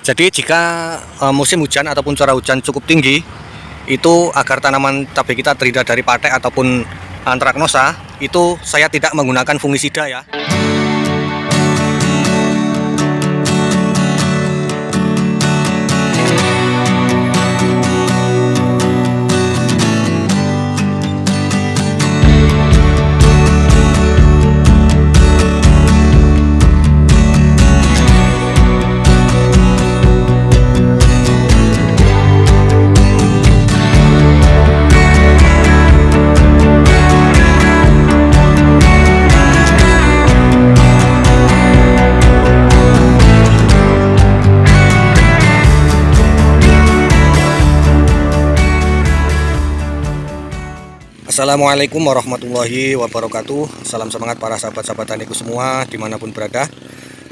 Jadi jika musim hujan ataupun curah hujan cukup tinggi, itu agar tanaman cabai kita terhindar dari patek ataupun antraknosa, itu saya tidak menggunakan fungisida ya. Assalamualaikum warahmatullahi wabarakatuh. Salam semangat para sahabat-sahabat taniku semua dimanapun berada.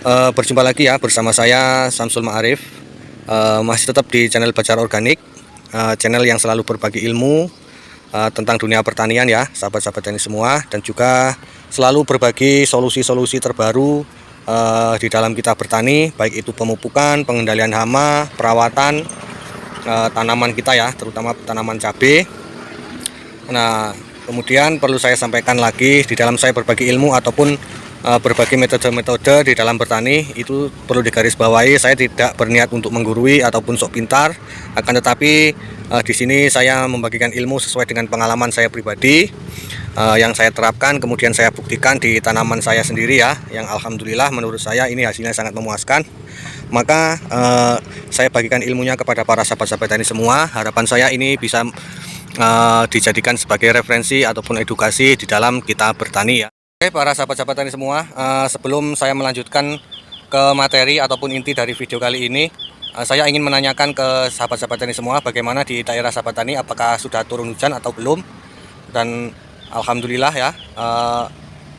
Berjumpa lagi ya bersama saya Samsul Ma'arif. Masih tetap di channel Bacar Organik, channel yang selalu berbagi ilmu tentang dunia pertanian ya sahabat-sahabat tani semua, dan juga selalu berbagi solusi-solusi terbaru di dalam kita bertani, baik itu pemupukan, pengendalian hama, perawatan tanaman kita ya, terutama tanaman cabai. Nah, kemudian perlu saya sampaikan lagi, di dalam saya berbagi ilmu ataupun berbagi metode-metode di dalam bertani, itu perlu digarisbawahi, saya tidak berniat untuk menggurui ataupun sok pintar, akan tetapi di sini saya membagikan ilmu sesuai dengan pengalaman saya pribadi yang saya terapkan, kemudian saya buktikan di tanaman saya sendiri ya, yang alhamdulillah menurut saya ini hasilnya sangat memuaskan. Maka saya bagikan ilmunya kepada para sahabat-sahabat tani semua. Harapan saya ini bisa dijadikan sebagai referensi ataupun edukasi di dalam kita bertani ya. Oke para sahabat-sahabat tani semua, sebelum saya melanjutkan ke materi ataupun inti dari video kali ini, saya ingin menanyakan ke sahabat-sahabat tani semua, bagaimana di daerah sahabat tani, apakah sudah turun hujan atau belum. Dan alhamdulillah ya,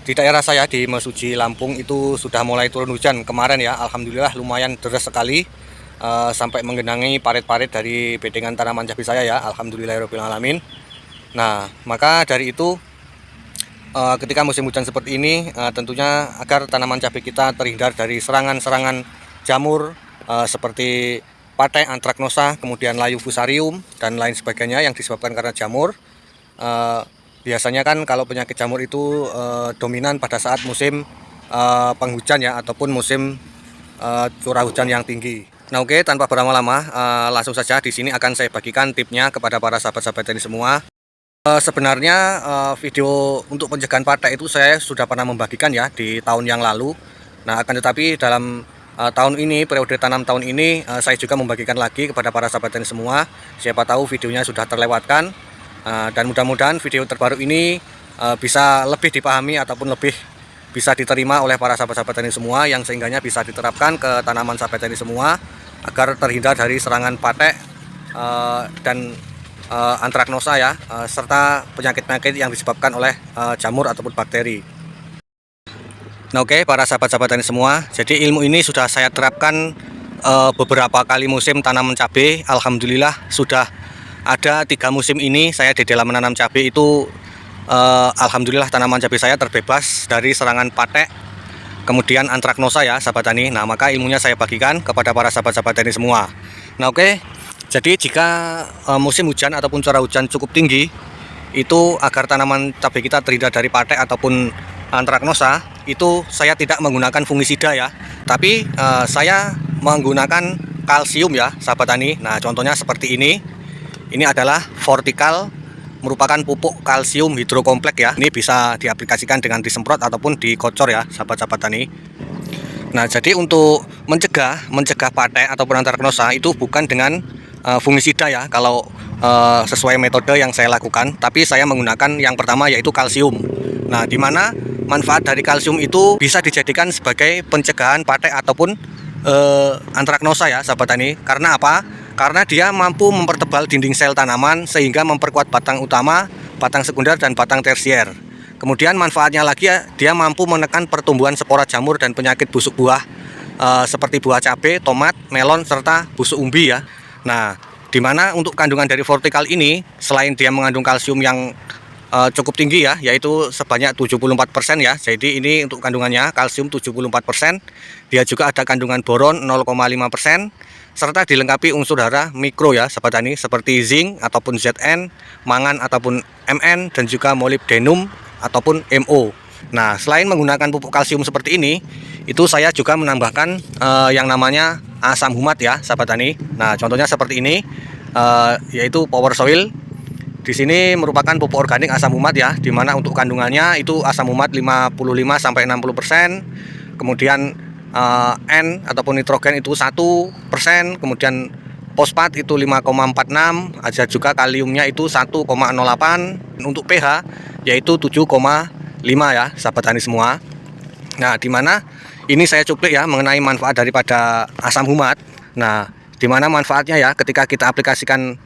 di daerah saya di Mesuji Lampung itu sudah mulai turun hujan kemarin ya, alhamdulillah lumayan deras sekali. Sampai menggenangi parit-parit dari bedengan tanaman cabai saya ya, alhamdulillahirobbilalamin. Nah, maka dari itu ketika musim hujan seperti ini, tentunya agar tanaman cabai kita terhindar dari serangan-serangan jamur seperti patek, antraknosa, kemudian layu fusarium dan lain sebagainya yang disebabkan karena jamur. Biasanya kan kalau penyakit jamur itu dominan pada saat musim penghujan ya, ataupun musim curah hujan yang tinggi. Nah oke, tanpa berlama-lama, langsung saja di sini akan saya bagikan tipnya kepada para sahabat-sahabat tani semua. Sebenarnya video untuk pencegahan patek itu saya sudah pernah membagikan ya di tahun yang lalu. Nah akan tetapi dalam tahun ini, periode tanam tahun ini, saya juga membagikan lagi kepada para sahabat tani semua. Siapa tahu videonya sudah terlewatkan, dan mudah-mudahan video terbaru ini bisa lebih dipahami ataupun lebih bisa diterima oleh para sahabat-sahabat tani semua, yang sehingganya bisa diterapkan ke tanaman sahabat tani semua agar terhindar dari serangan patek dan antraknosa ya, serta penyakit-penyakit yang disebabkan oleh jamur ataupun bakteri. Nah oke para sahabat-sahabat tani semua, jadi ilmu ini sudah saya terapkan beberapa kali musim tanaman cabai. Alhamdulillah sudah ada 3 musim ini saya di dalam menanam cabai itu, alhamdulillah tanaman cabai saya terbebas dari serangan patek, kemudian antraknosa ya sahabat tani. Nah maka ilmunya saya bagikan kepada para sahabat-sahabat tani semua. Nah oke, jadi jika musim hujan ataupun curah hujan cukup tinggi, itu agar tanaman cabai kita terhindar dari patek ataupun antraknosa, itu saya tidak menggunakan fungisida ya, tapi saya menggunakan kalsium ya sahabat tani. Nah contohnya seperti ini adalah Fortikal, merupakan pupuk kalsium hidrokompleks ya. Ini bisa diaplikasikan dengan disemprot ataupun dikocor ya sahabat-sahabat tani. Nah jadi untuk mencegah patek ataupun antraknosa itu bukan dengan fungisida ya, kalau sesuai metode yang saya lakukan, tapi saya menggunakan yang pertama yaitu kalsium. Nah dimana manfaat dari kalsium itu bisa dijadikan sebagai pencegahan patek ataupun antraknosa ya sahabat tani. Karena apa? Karena dia mampu mempertebal dinding sel tanaman sehingga memperkuat batang utama, batang sekunder, dan batang tersier. Kemudian manfaatnya lagi ya, dia mampu menekan pertumbuhan spora jamur dan penyakit busuk buah seperti buah cabai, tomat, melon, serta busuk umbi ya. Nah, dimana untuk kandungan dari Fortikal ini, selain dia mengandung kalsium yang cukup tinggi ya, yaitu sebanyak 74% ya. Jadi ini untuk kandungannya kalsium 74%. Dia juga ada kandungan boron 0,5%, serta dilengkapi unsur hara mikro ya sahabat tani, seperti zinc ataupun Zn, mangan ataupun Mn, dan juga molybdenum ataupun Mo. Nah, selain menggunakan pupuk kalsium seperti ini, itu saya juga menambahkan yang namanya asam humat ya sahabat tani. Nah, contohnya seperti ini, yaitu Power Soil. Di sini merupakan pupuk organik asam humat ya, dimana untuk kandungannya itu asam humat 55-60%, kemudian N ataupun nitrogen itu 1%, kemudian fosfat itu 5,46, ada juga kaliumnya itu 1,08, untuk pH yaitu 7,5 ya sahabat tani semua. Nah, dimana ini saya cuplik ya mengenai manfaat daripada asam humat. Nah, dimana manfaatnya ya ketika kita aplikasikan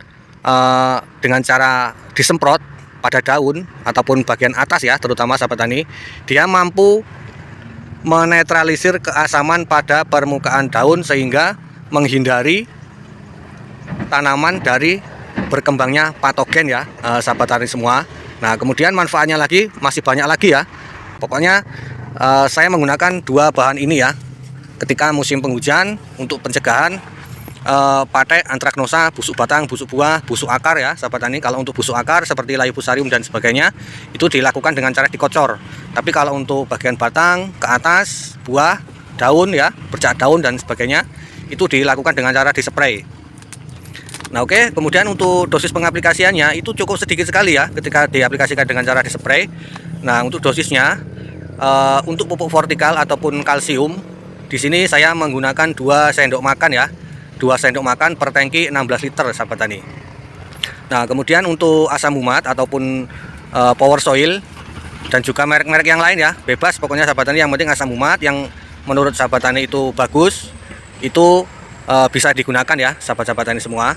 dengan cara disemprot pada daun ataupun bagian atas ya, terutama sahabat tani, dia mampu menetralisir keasaman pada permukaan daun sehingga menghindari tanaman dari berkembangnya patogen ya sahabat tani semua. Nah, kemudian manfaatnya lagi masih banyak lagi ya. Pokoknya saya menggunakan dua bahan ini ya ketika musim penghujan untuk pencegahan patek, antraknosa, busuk batang, busuk buah, busuk akar ya sahabat tani. Kalau untuk busuk akar seperti layu fusarium dan sebagainya itu dilakukan dengan cara dikocor. Tapi kalau untuk bagian batang ke atas, buah, daun ya, bercak daun dan sebagainya itu dilakukan dengan cara dispray. Nah, oke, kemudian untuk dosis pengaplikasiannya itu cukup sedikit sekali ya ketika diaplikasikan dengan cara dispray. Nah, untuk dosisnya untuk pupuk vertikal ataupun kalsium di sini saya menggunakan 2 sendok makan ya. 2 sendok makan per tangki 16 liter sahabat tani. Nah, kemudian untuk asam humat ataupun Power Soil dan juga merek-merek yang lain ya, bebas pokoknya sahabat tani, yang penting asam humat yang menurut sahabat tani itu bagus, itu bisa digunakan ya sahabat-sahabat tani semua.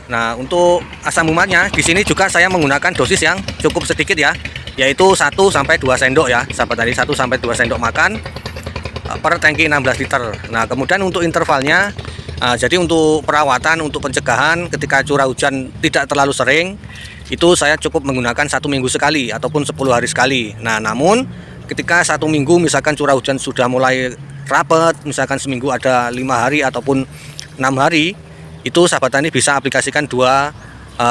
Nah, untuk asam humatnya di sini juga saya menggunakan dosis yang cukup sedikit ya, yaitu 1 sampai 2 sendok ya sahabat tani, 1 sampai 2 sendok makan per tangki 16 liter. Nah, kemudian untuk intervalnya, jadi untuk perawatan, untuk pencegahan ketika curah hujan tidak terlalu sering, itu saya cukup menggunakan 1 minggu sekali ataupun 10 hari sekali. Nah, namun ketika 1 minggu misalkan curah hujan sudah mulai rapat, misalkan seminggu ada 5 hari ataupun 6 hari, itu sahabat tani bisa aplikasikan 2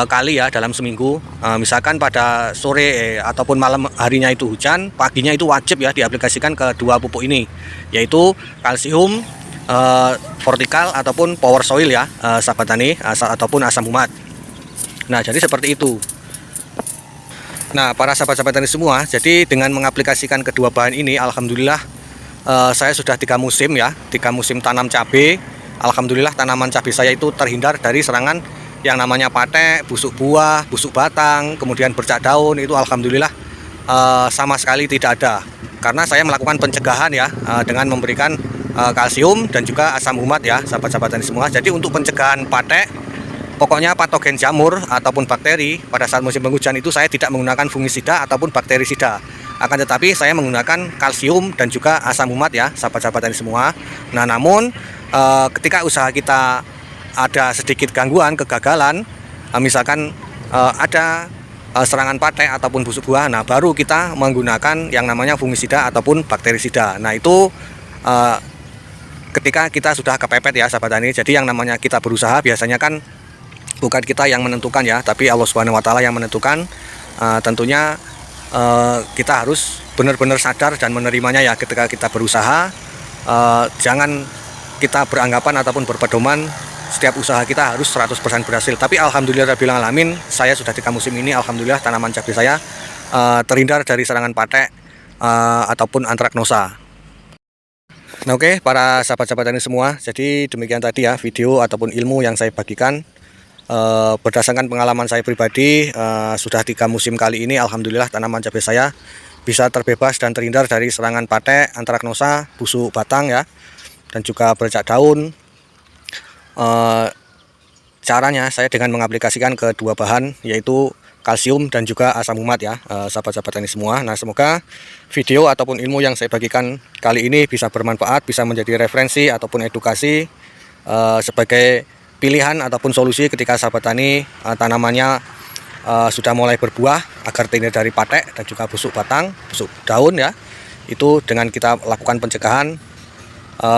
kali ya dalam seminggu. Misalkan pada sore ataupun malam harinya itu hujan, paginya itu wajib ya diaplikasikan ke 2 pupuk ini, yaitu kalsium vertikal ataupun Power Soil ya sahabat tani, ataupun asam humat. Nah, jadi seperti itu. Nah, para sahabat-sahabat tani semua, jadi dengan mengaplikasikan kedua bahan ini, alhamdulillah saya sudah 3 musim ya, 3 musim tanam cabai. Alhamdulillah tanaman cabai saya itu terhindar dari serangan yang namanya patek, busuk buah, busuk batang, kemudian bercak daun, itu alhamdulillah sama sekali tidak ada. Karena saya melakukan pencegahan ya dengan memberikan kalsium dan juga asam humat ya sahabat-sahabat tani semua. Jadi untuk pencegahan patek, pokoknya patogen jamur ataupun bakteri pada saat musim penghujan itu saya tidak menggunakan fungisida ataupun bakterisida. Akan tetapi saya menggunakan kalsium dan juga asam humat ya sahabat-sahabat tani semua. Nah, namun ketika usaha kita ada sedikit gangguan, kegagalan, misalkan ada serangan patek ataupun busuk buah, nah baru kita menggunakan yang namanya fungisida ataupun bakterisida. Nah, itu ketika kita sudah kepepet ya sahabat tani. Jadi yang namanya kita berusaha biasanya kan bukan kita yang menentukan ya, tapi Allah Subhanahu wa taala yang menentukan. Tentunya kita harus benar-benar sadar dan menerimanya ya ketika kita berusaha. Jangan kita beranggapan ataupun berpedoman setiap usaha kita harus 100% berhasil. Tapi alhamdulillahirabbil alamin, saya sudah 3 musim ini alhamdulillah tanaman cabai saya terhindar dari serangan patek ataupun antraknosa. Nah, oke, para sahabat-sahabat tani semua, jadi demikian tadi ya video ataupun ilmu yang saya bagikan berdasarkan pengalaman saya pribadi. Sudah 3 musim kali ini alhamdulillah tanaman cabai saya bisa terbebas dan terhindar dari serangan patek, antraknosa, busuk batang ya, dan juga bercak daun. Caranya saya dengan mengaplikasikan kedua bahan, yaitu kalsium dan juga asam humat ya sahabat-sahabat tani semua. Nah, semoga video ataupun ilmu yang saya bagikan kali ini bisa bermanfaat, bisa menjadi referensi ataupun edukasi sebagai pilihan ataupun solusi ketika sahabat tani tanamannya sudah mulai berbuah, agar terhindar dari patek dan juga busuk batang, busuk daun ya. Itu dengan kita lakukan pencegahan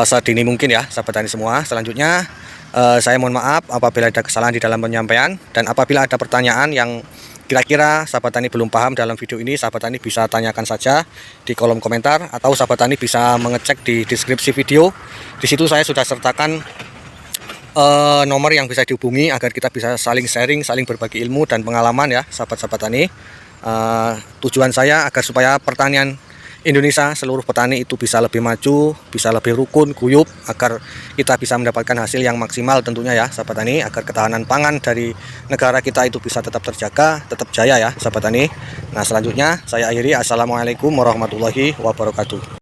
sedini mungkin ya sahabat tani semua. Selanjutnya Saya mohon maaf apabila ada kesalahan di dalam penyampaian, dan apabila ada pertanyaan yang kira-kira sahabat tani belum paham dalam video ini, sahabat tani bisa tanyakan saja di kolom komentar, atau sahabat tani bisa mengecek di deskripsi video. Di situ saya sudah sertakan nomor yang bisa dihubungi agar kita bisa saling sharing, saling berbagi ilmu dan pengalaman ya sahabat-sahabat tani. Tujuan saya agar supaya pertanian Indonesia, seluruh petani itu bisa lebih maju, bisa lebih rukun, guyup, agar kita bisa mendapatkan hasil yang maksimal tentunya ya sahabat tani, agar ketahanan pangan dari negara kita itu bisa tetap terjaga, tetap jaya ya sahabat tani. Nah, selanjutnya saya akhiri. Assalamualaikum warahmatullahi wabarakatuh.